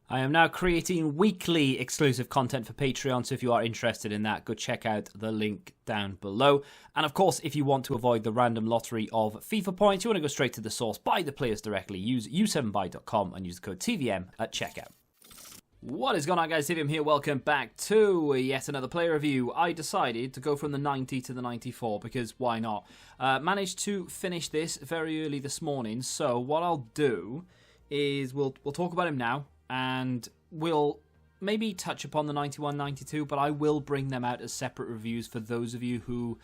I am now creating weekly exclusive content for Patreon, so if you are interested in that, go check out the link down below. And of course, if you want to avoid the random lottery of FIFA points, you want to go straight to the source, buy the players directly, use u7buy.com and use the code TVM at checkout. What is going on, guys? TVM here. Welcome back to yet another player review. I decided to go from the 90 to the 94 because why not? Managed to finish this very early this morning, so what I'll do is we'll talk about him now. And we'll maybe touch upon the 91, 92, but I will bring them out as separate reviews for those of you who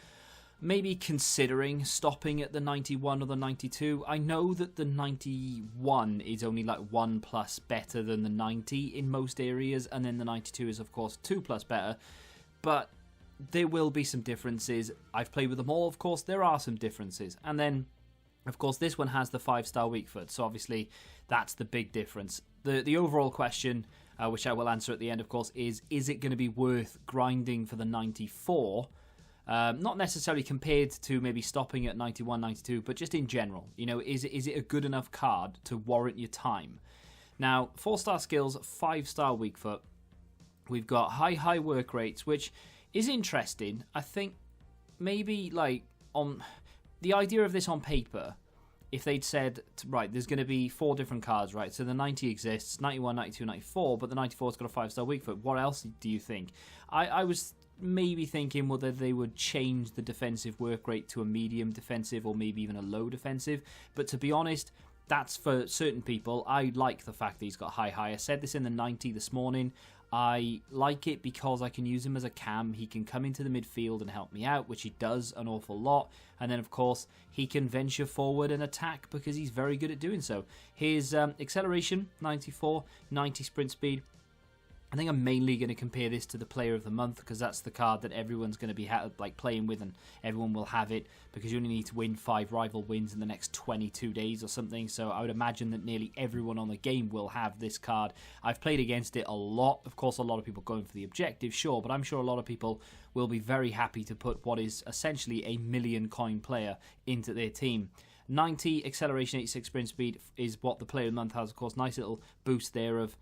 may be considering stopping at the 91 or the 92. I know that the 91 is only like 1+ better than the 90 in most areas, and then the 92 is, of course, 2+ better. But there will be some differences. I've played with them all, of course. There are some differences. And then, of course, this one has the 5-star weak foot, so obviously that's the big difference. The overall question, which I will answer at the end, of course, is it going to be worth grinding for the 94? Not necessarily compared to maybe stopping at 91, 92, but just in general. You know, is it a good enough card to warrant your time? Now, 4-star skills, 5-star weak foot. We've got high work rates, which is interesting. I think maybe like on the idea of this on paper, if they'd said, right, there's going to be 4 different cards, right? So the 90 exists, 91, 92, 94, but the 94's got a 5-star weak foot. What else do you think? I was maybe thinking whether they would change the defensive work rate to a medium defensive or maybe even a low defensive. But to be honest, that's for certain people. I like the fact that he's got high. I said this in the 90 this morning. I like it because I can use him as a cam. He can come into the midfield and help me out, which he does an awful lot. And then, of course, he can venture forward and attack because he's very good at doing so. His acceleration, 94, 90 sprint speed. I think I'm mainly going to compare this to the Player of the Month because that's the card that everyone's going to be playing with, and everyone will have it because you only need to win 5 rival wins in the next 22 days or something. So I would imagine that nearly everyone on the game will have this card. I've played against it a lot. Of course, a lot of people going for the objective, sure, but I'm sure a lot of people will be very happy to put what is essentially a 1,000,000 coin player into their team. 90 acceleration, 86 sprint speed is what the Player of the Month has. Of course, nice little boost there of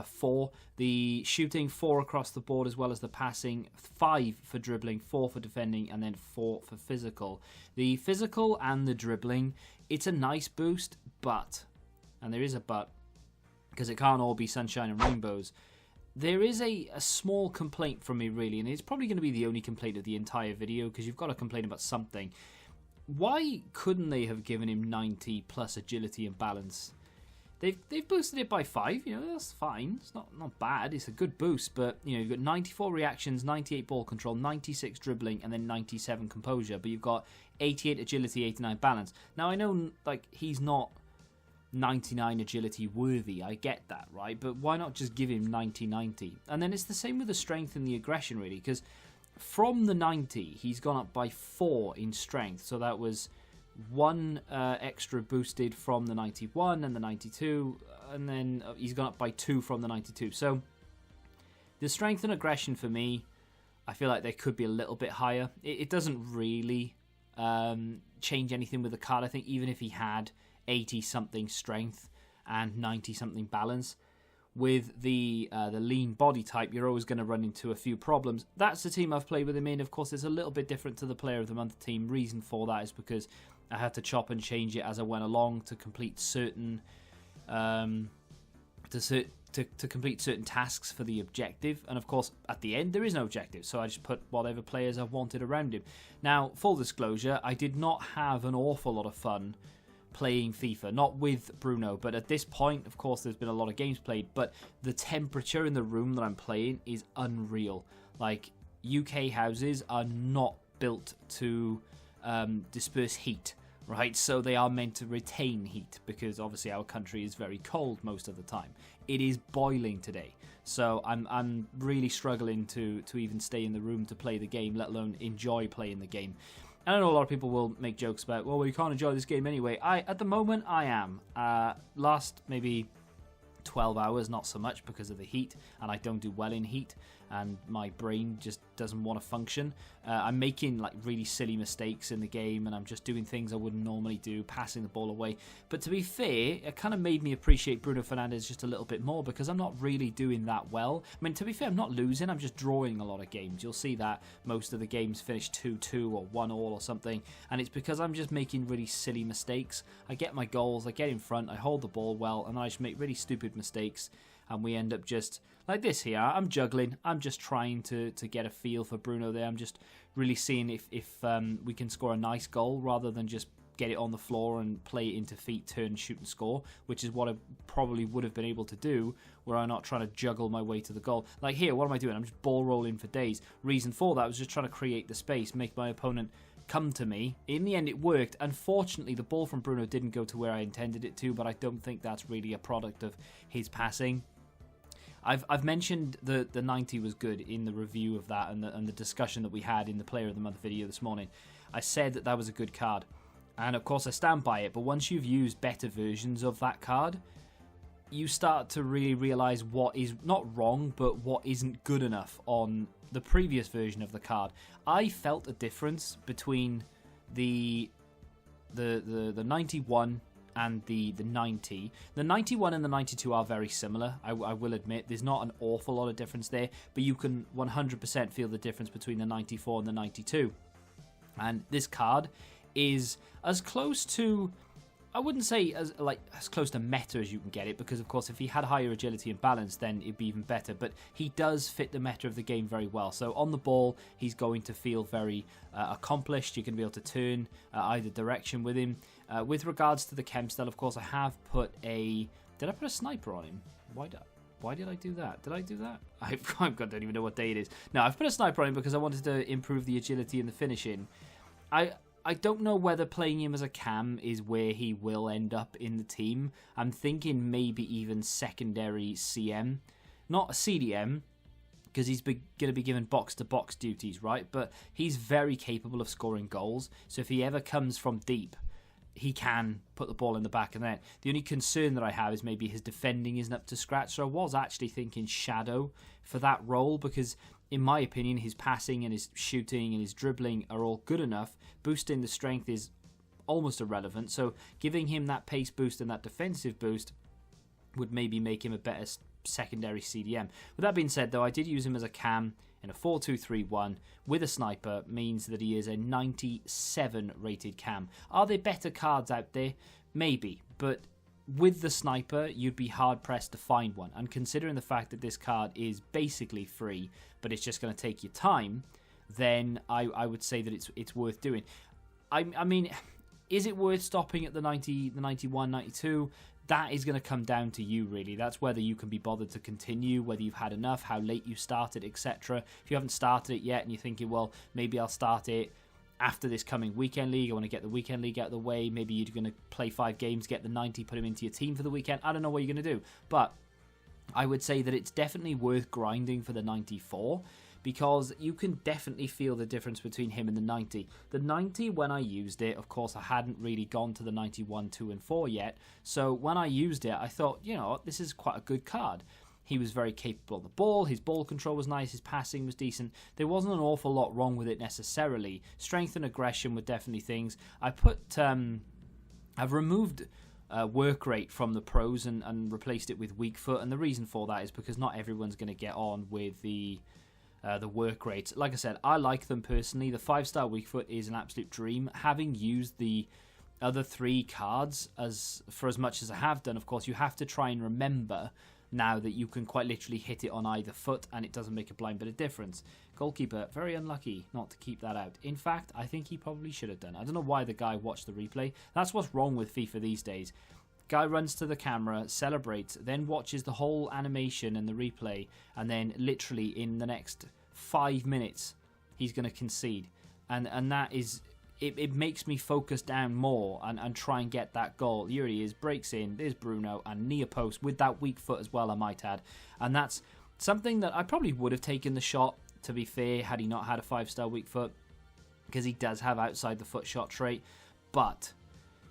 4. The shooting, 4 across the board, as well as the passing, 5 for dribbling, 4 for defending, and then 4 for physical. The physical and the dribbling, it's a nice boost, but, and there is a but, because it can't all be sunshine and rainbows, there is a small complaint from me, really, and it's probably going to be the only complaint of the entire video, because you've got to complain about something. Why couldn't they have given him 90 plus agility and balance? They've boosted it by 5, you know, that's fine. It's not bad, it's a good boost, but, you know, you've got 94 reactions, 98 ball control, 96 dribbling, and then 97 composure, but you've got 88 agility, 89 balance. Now, I know, like, he's not 99 agility worthy, I get that, right? But why not just give him 90-90? And then it's the same with the strength and the aggression, really, because from the 90, he's gone up by 4 in strength. So that was 1 extra boosted from the 91 and the 92. And then he's gone up by 2 from the 92. So the strength and aggression for me, I feel like they could be a little bit higher. It doesn't really change anything with the card. I think even if he had 80-something strength and 90-something balance, with the lean body type, you're always going to run into a few problems. That's the team I've played with him in. Of course, it's a little bit different to the Player of the Month team. Reason for that is because I had to chop and change it as I went along to complete certain to complete certain tasks for the objective. And of course, at the end, there is no objective, so I just put whatever players I wanted around him. Now, full disclosure, I did not have an awful lot of fun playing FIFA, not with Bruno, but at this point, of course, there's been a lot of games played, but the temperature in the room that I'm playing is unreal. Like, UK houses are not built to disperse heat, right? So they are meant to retain heat, because obviously our country is very cold most of the time. It is boiling today, so I'm really struggling to even stay in the room to play the game, let alone enjoy playing the game. I know a lot of people will make jokes about, well, you can't enjoy this game anyway. At the moment, I am. Last maybe 12 hours, not so much because of the heat, and I don't do well in heat, and my brain just doesn't want to function. I'm making like really silly mistakes in the game, and I'm just doing things I wouldn't normally do, passing the ball away. But to be fair, it kind of made me appreciate Bruno Fernandes just a little bit more, because I'm not really doing that well. I mean, to be fair, I'm not losing, I'm just drawing a lot of games. You'll see that most of the games finish 2-2 or 1-1 or something, and it's because I'm just making really silly mistakes. I get my goals, I get in front, I hold the ball well, and I just make really stupid mistakes, and we end up just like this here. I'm juggling, I'm just trying to get a feel for Bruno there. I'm just really seeing if we can score a nice goal rather than just get it on the floor and play it into feet, turn, shoot and score, which is what I probably would have been able to do where I'm not trying to juggle my way to the goal. Like here, what am I doing? I'm just ball rolling for days. Reason for that was just trying to create the space, make my opponent come to me. In the end, it worked. Unfortunately, the ball from Bruno didn't go to where I intended it to, but I don't think that's really a product of his passing. I've mentioned the 90 was good in the review of that and the discussion that we had in the Player of the Month video this morning. I said that was a good card, and of course I stand by it, but once you've used better versions of that card, you start to really realise what is not wrong, but what isn't good enough on the previous version of the card. I felt a difference between the 91 and the 90. The 91 and the 92 are very similar, I will admit. There's not an awful lot of difference there, but you can 100% feel the difference between the 94 and the 92. And this card is as close to, I wouldn't say as close to meta as you can get it, because of course if he had higher agility and balance then it'd be even better, but he does fit the meta of the game very well. So on the ball he's going to feel very accomplished. You're going to be able to turn either direction with him. With regards to the chem style, of course I have put a, did I put a sniper on him? Why did I do that? Did I do that? I don't even know what day it is. No, I've put a sniper on him because I wanted to improve the agility and the finishing. I don't know whether playing him as a cam is where he will end up in the team. I'm thinking maybe even secondary CM. Not a CDM, because he's going to be given box-to-box duties, right? But he's very capable of scoring goals. So if he ever comes from deep, he can put the ball in the back of the net. The only concern that I have is maybe his defending isn't up to scratch. So I was actually thinking Shadow for that role, because in my opinion, his passing and his shooting and his dribbling are all good enough. Boosting the strength is almost irrelevant. So giving him that pace boost and that defensive boost would maybe make him a better secondary CDM. With that being said, though, I did use him as a cam in a 4-2-3-1 with a sniper, means that he is a 97 rated cam. Are there better cards out there? Maybe, but with the sniper, you'd be hard-pressed to find one. And considering the fact that this card is basically free, but it's just going to take you time, then I would say that it's worth doing. I mean, is it worth stopping at the 90, the 91, 92? That is going to come down to you, really. That's whether you can be bothered to continue, whether you've had enough, how late you started, etc. If you haven't started it yet and you're thinking, well, maybe I'll start it after this coming weekend league, I want to get the weekend league out of the way, maybe you're going to play 5 games, get the 90, put him into your team for the weekend. I don't know what you're going to do, but I would say that it's definitely worth grinding for the 94, because you can definitely feel the difference between him and the 90. The 90, when I used it, of course, I hadn't really gone to the 91, 2 and 4 yet, so when I used it, I thought, you know, this is quite a good card. He was very capable of the ball, his ball control was nice, his passing was decent. There wasn't an awful lot wrong with it necessarily. Strength and aggression were definitely things. I've removed work rate from the pros and replaced it with weak foot, and the reason for that is because not everyone's going to get on with the work rates. Like I said, I like them personally. The 5-star weak foot is an absolute dream. Having used the other 3 cards as much as I have done, of course, you have to try and remember now that you can quite literally hit it on either foot and it doesn't make a blind bit of difference. Goalkeeper, very unlucky not to keep that out. In fact, I think he probably should have done. I don't know why the guy watched the replay. That's what's wrong with FIFA these days. Guy runs to the camera, celebrates, then watches the whole animation and the replay, and then literally in the next 5 minutes he's going to concede. And that is... It makes me focus down more and try and get that goal. Here he is, breaks in, there's Bruno, and near post with that weak foot as well, I might add. And that's something that I probably would have taken the shot, to be fair, had he not had a 5-star weak foot, because he does have outside the foot shot trait. But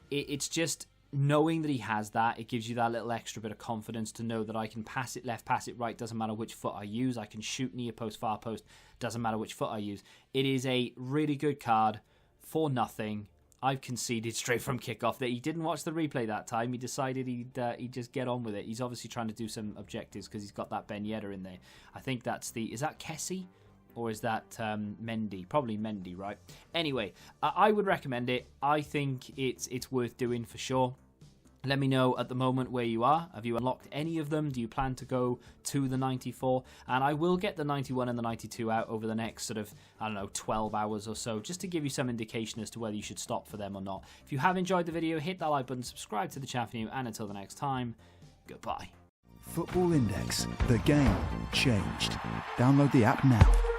it's just, knowing that he has that, it gives you that little extra bit of confidence to know that I can pass it left, pass it right, doesn't matter which foot I use. I can shoot near post, far post, doesn't matter which foot I use. It is a really good card for nothing. I've conceded straight from kickoff that he didn't watch the replay that time. He decided he'd just get on with it. He's obviously trying to do some objectives because he's got that Ben Yedder in there. I think that's is that Kessie? Or is that Mendy? Probably Mendy, right? Anyway, I would recommend it. I think it's worth doing for sure. Let me know at the moment where you are. Have you unlocked any of them? Do you plan to go to the 94? And I will get the 91 and the 92 out over the next sort of, 12 hours or so, just to give you some indication as to whether you should stop for them or not. If you have enjoyed the video, hit that like button, subscribe to the channel for new, and until the next time, goodbye. Football Index. The game changed. Download the app now.